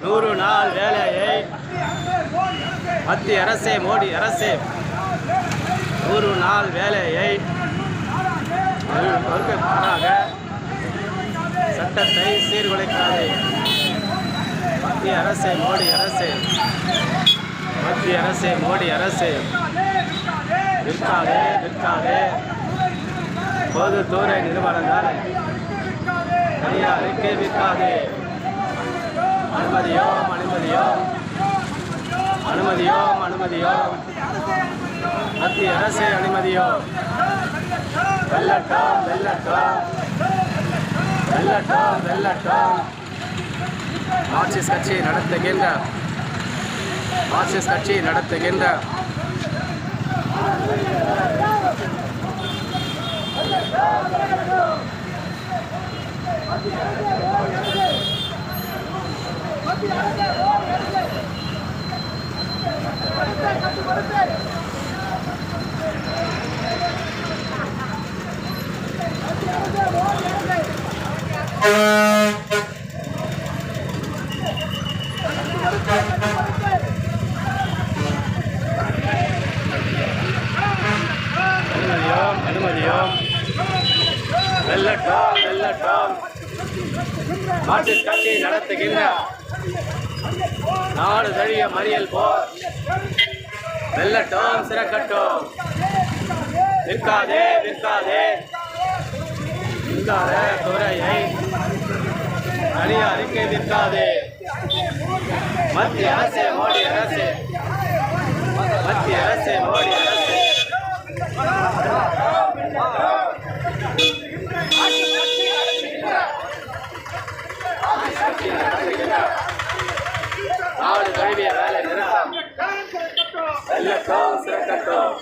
100 நாள் வேலையை மத்திய அரசே, மோடி அரசே, 100 நாள் வேலையை மாறாக சட்டத்தை சீர்குலைக்காதே. மத்திய அரசே, மோடி அரசே, மத்திய அரசே, மோடி அரசே, விற்காதே விற்காதே பொதுத்துறை நிறுவனங்கள் தனியாருக்கு விற்காதே. அனுமதியோம் அனுமதியோம் அனுமதியோம் அனுமதியோம் மத்திய அரசே அனுமதியோம். வெல்லட்டும் வெல்லட்டும் வெல்லட்டும் வெல்லட்டும். மார்க்சிஸ்ட் கட்சி நடத்துகின்ற மார்க்சிஸ்ட் கட்சி நடத்துகின்ற அனுமதியோம் வெல்லட்டும் வெல்லட்டும். மார்க்சிஸ்ட் கட்சி நடத்துகின்ற நாடு தழிய மறியல் போர் வெல்லட்டும் சிறக்கட்டும். விற்காதே விற்காதே மின்சார துறையை தனியாருக்கு விற்காதே. மத்திய அரசே, மோடி அரசே, மத்திய அரசே, மோடி அரசே, நாடு தழுவிய வேலை நிறுத்தம் வெல்லட்டும் சிறக்கட்டும்.